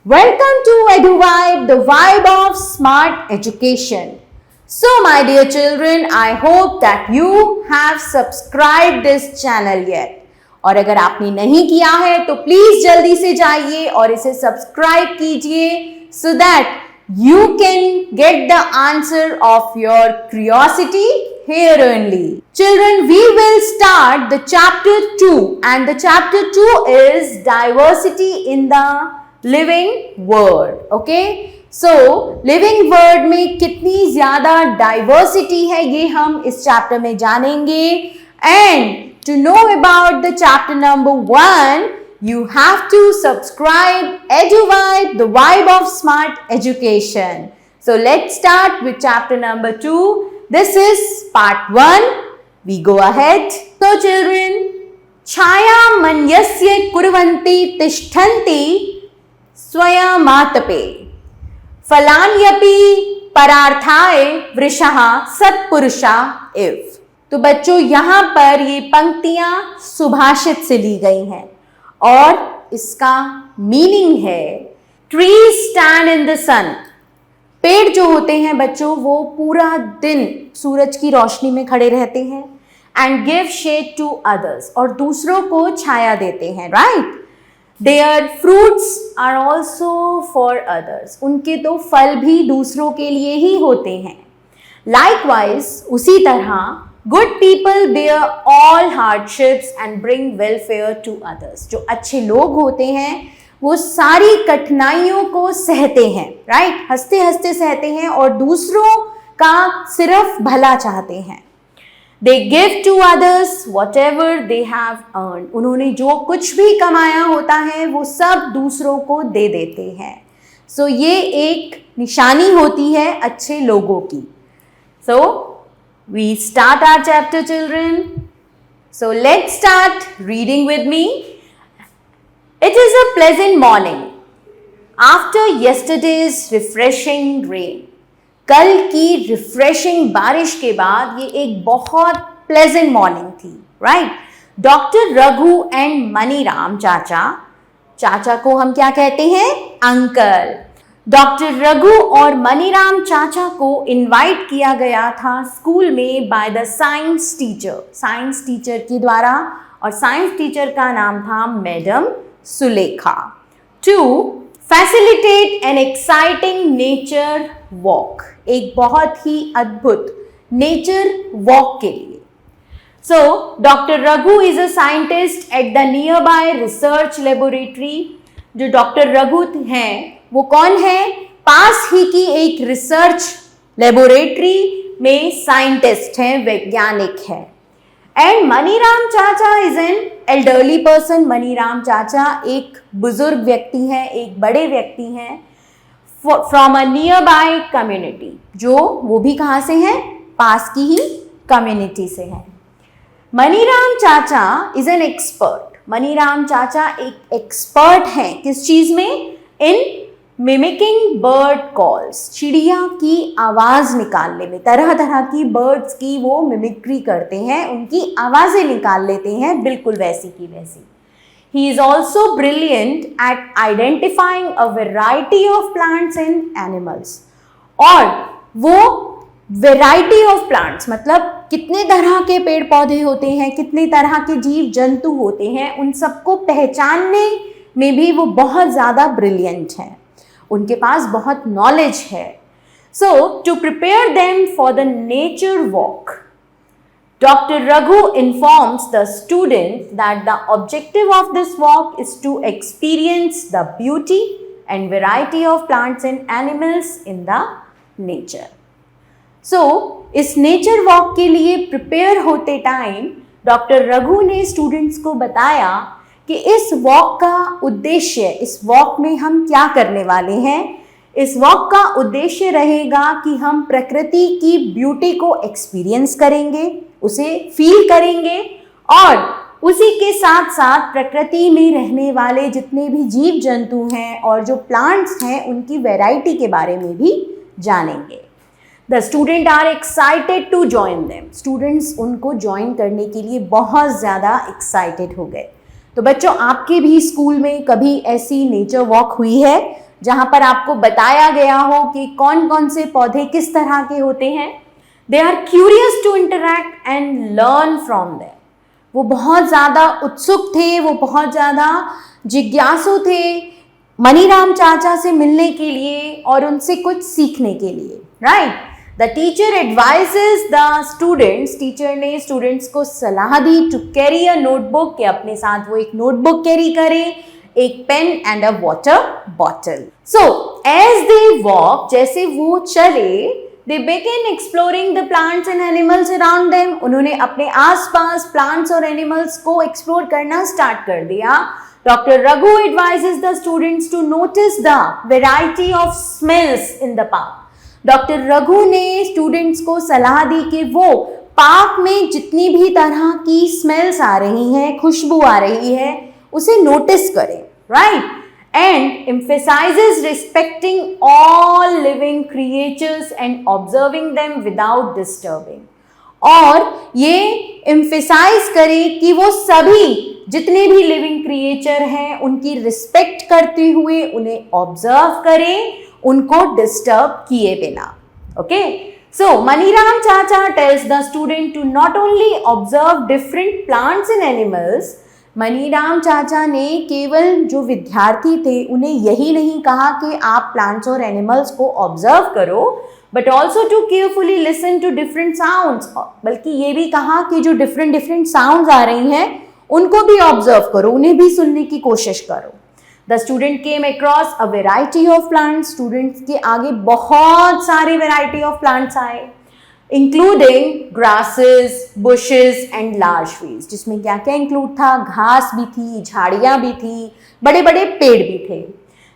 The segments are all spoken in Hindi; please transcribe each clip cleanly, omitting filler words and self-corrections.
Welcome to EduVibe, the vibe of smart education. So my dear children, I hope that you have subscribed this channel yet. और अगर आपने नहीं किया है तो प्लीज जल्दी से जाइए और इसे सब्सक्राइब कीजिए so that you can get the answer of your curiosity here only. Children, we will start the chapter 2 and the chapter 2 is diversity in the living word. Okay? So, living word में कितनी ज्यादा diversity है ये हम इस chapter में जानेंगे. And to know about the chapter number 1, you have to subscribe EduVibe, the vibe of smart education. So let's start with chapter number 2. This is part 1. We go ahead. So children, छाया मन्यस्य कुर्वन्ति तिष्ठन्ति स्वयमातपे फलान्यपि परार्थाय वृषः सत्पुरुषा इव. तो बच्चों यहाँ पर ये पंक्तियां सुभाषित से ली गई हैं और इसका मीनिंग है ट्रीज स्टैंड इन द सन. पेड़ जो होते हैं बच्चों वो पूरा दिन सूरज की रोशनी में खड़े रहते हैं and give shade to others और दूसरों को छाया देते हैं. Right. Their fruits are also for others. उनके तो फल भी दूसरों के लिए ही होते हैं. लाइकवाइज उसी तरह Good people bear all hardships and bring welfare to others. जो अच्छे लोग होते हैं वो सारी कठिनाइयों को सहते हैं. राइट. हंसते हंसते सहते हैं और दूसरों का सिर्फ भला चाहते हैं. They give to others whatever they have earned. उन्होंने जो कुछ भी कमाया होता है वो सब दूसरों को दे देते हैं. So ये एक निशानी होती है अच्छे लोगों की. So we start our chapter, children. So let's start reading with me. It is a pleasant morning after yesterday's refreshing rain. कल की refreshing बारिश के बाद ये एक बहुत pleasant morning थी. Right? Dr. Raghu and Maniram चाचा को हम क्या कहते हैं? अंकल. डॉक्टर रघु और मनीराम चाचा को इनवाइट किया गया था स्कूल में बाय द साइंस टीचर के द्वारा और साइंस टीचर का नाम था madam Sulekha. To facilitate an exciting nature walk. एक बहुत ही अद्भुत नेचर वॉक के लिए. So doctor Raghu is a scientist at the nearby research laboratory. जो डॉक्टर रघु हैं वो कौन है? पास ही की एक रिसर्च लेबोरेटरी में साइंटिस्ट हैं, वैज्ञानिक है. एंड मनीराम चाचा is an elderly person. Maniram चाचा एक बुजुर्ग व्यक्ति हैं, एक बड़े व्यक्ति हैं from a near by community. जो वो भी कहाँ से हैं? पास की ही कम्युनिटी से हैं. मनीराम चाचा इज एन एक्सपर्ट. मनीराम चाचा एक एक्सपर्ट हैं किस चीज में? इन मिमिकिंग बर्ड कॉल्स. चिड़िया की आवाज निकालने में. तरह तरह की बर्ड्स की वो मिमिक्री करते हैं, उनकी आवाजें निकाल लेते हैं बिल्कुल वैसी की वैसी. He is also brilliant at identifying a variety of plants and animals. और वो वेराइटी ऑफ प्लांट्स मतलब कितने तरह के पेड़ पौधे होते हैं, कितने तरह के जीव जंतु होते हैं, उन सबको पहचानने में भी वो बहुत ज़्यादा ब्रिलियंट हैं. उनके पास बहुत नॉलेज है. So to prepare them for the nature walk, doctor Raghu informs the student that the objective of this walk is to experience the beauty and variety of plants and animals in the nature. So इस नेचर वॉक के लिए प्रिपेयर होते टाइम डॉक्टर रघु ने स्टूडेंट्स को बताया कि इस वॉक का उद्देश्य, इस वॉक में हम क्या करने वाले हैं. इस वॉक का उद्देश्य रहेगा कि हम प्रकृति की ब्यूटी को एक्सपीरियंस करेंगे, उसे फील करेंगे और उसी के साथ साथ प्रकृति में रहने वाले जितने भी जीव जंतु हैं और जो प्लांट्स हैं उनकी वैरायटी के बारे में भी जानेंगे. The student are excited to join them. Students उनको ज्वाइन करने के लिए बहुत ज़्यादा एक्साइटेड हो गए. तो बच्चों आपके भी स्कूल में कभी ऐसी नेचर वॉक हुई है जहां पर आपको बताया गया हो कि कौन कौन से पौधे किस तरह के होते हैं। They are curious to interact and learn from them. वो बहुत ज़्यादा उत्सुक थे, वो बहुत ज़्यादा जिज्ञासु थे मनीराम चाचा से मिलने के लिए और उनसे कुछ सीखने के लिए, right. The teacher advises the students, teacher ने स्टूडेंट्स को सलाह दी टू कैरी अ नोटबुक, कि अपने साथ वो एक नोटबुक कैरी करें, एक pen and a water bottle. So as they walk, जैसे वो चले, they begin exploring the plants and animals around them. उन्होंने अपने आसपास प्लांट्स और एनिमल्स को एक्सप्लोर करना स्टार्ट कर दिया। Doctor Raghu advises the students to notice the variety of smells in the park. Doctor Raghu ने स्टूडेंट्स को सलाह दी कि वो पार्क में जितनी भी तरह की स्मेल्स आ रही हैं, खुशबू आ रही है, उसे नोटिस करें, right. And emphasizes respecting all living creatures and observing them without disturbing। और ये emphasize करें कि वो सभी जितने भी लिविंग क्रिएचर हैं उनकी रिस्पेक्ट करते हुए उन्हें ऑब्जर्व करें, उनको डिस्टर्ब किए बिना। ओके, सो मनीराम चाचा tells the student to not only observe different plants and animals. Maniram चाचा ने केवल जो विद्यार्थी थे उन्हें यही नहीं कहा कि आप प्लांट्स और एनिमल्स को ऑब्जर्व करो, but also to carefully listen to different sounds, बल्कि ये भी कहा कि जो डिफरेंट साउंड्स आ रही हैं उनको भी ऑब्जर्व करो, उन्हें भी सुनने की कोशिश करो। The student came across a variety of plants. Students के आगे बहुत सारे वेराइटी ऑफ प्लांट्स आए, including grasses, bushes and large trees, जिसमें क्या क्या इंक्लूड था, घास भी थी, झाड़ियां भी थी, बड़े बड़े पेड़ भी थे।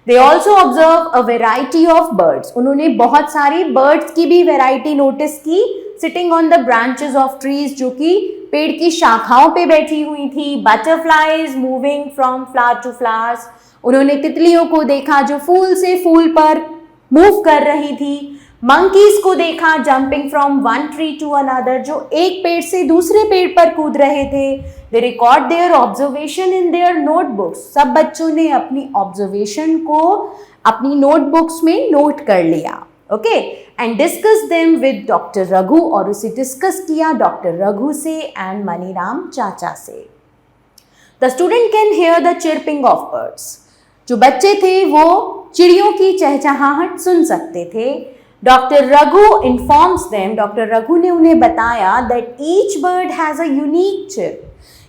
They also observe a variety of birds. उन्होंने बहुत सारी बर्ड्स की भी वेराइटी नोटिस की, sitting on the branches of trees, जो कि पेड़ की शाखाओं पे बैठी हुई थी। Butterflies moving from flower to flowers. उन्होंने तितलियों को देखा जो फूल से फूल पर मूव कर रही थी। मंकीज को देखा jumping from one tree to another, जो एक पेड़ से दूसरे पेड़ पर कूद रहे थे। They record their observation in their notebooks. सब बच्चों ने अपनी ऑब्जर्वेशन को अपनी नोटबुक्स में नोट कर लिया, okay, and discuss them with doctor Raghu, और उसे डिस्कस किया डॉक्टर रघु से एंड मनीराम चाचा से। The student can hear the chirping of birds. जो बच्चे थे वो चिड़ियों की चहचहाहट सुन सकते थे। Doctor Raghu informs them, doctor Raghu ने उन्हें बताया that each bird has a unique chirp,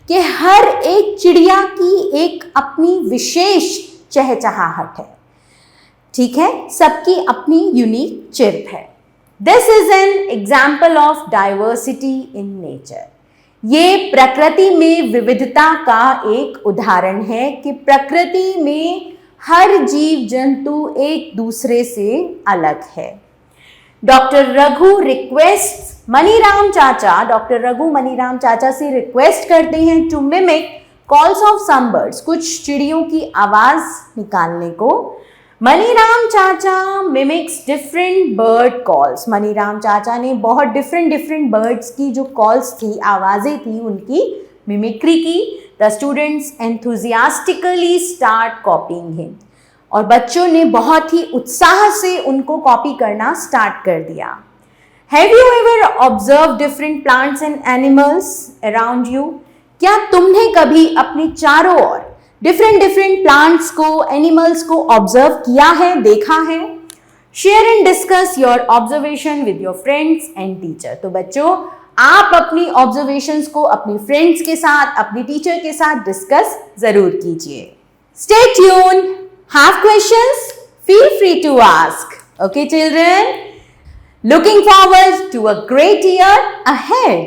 कि हर एक चिड़िया की एक अपनी विशेष चहचहाहट है, ठीक है, सबकी अपनी यूनिक चिर्प है। This is an example of diversity in nature. ये प्रकृति में विविधता का एक उदाहरण है कि प्रकृति में हर जीव जंतु एक दूसरे से अलग है। डॉक्टर रघु रिक्वेस्ट मनीराम चाचा, डॉक्टर रघु मनीराम चाचा से रिक्वेस्ट करते हैं to mimic calls of some birds, कुछ चिड़ियों की आवाज निकालने को। मनीराम चाचा mimics different bird calls. Maniram चाचा ने बहुत डिफरेंट बर्ड्स की जो कॉल्स थी, आवाजें थी, उनकी मिमिक्री की। The students enthusiastically start copying him, और बच्चों ने बहुत ही उत्साह से उनको कॉपी करना स्टार्ट कर दिया। Have you ever observe different plants and animals around you? क्या तुमने कभी अपने चारों ओर डिफरेंट प्लांट्स को, एनिमल्स को ऑब्जर्व किया है, देखा है? Share and discuss your observation with your friends and teacher. तो बच्चों, आप अपनी ऑब्जर्वेशंस को अपने फ्रेंड्स के साथ, अपने टीचर के साथ डिस्कस जरूर कीजिए। Stay tuned. Have questions? Feel free to ask. Okay, children? Looking forward to a great year ahead.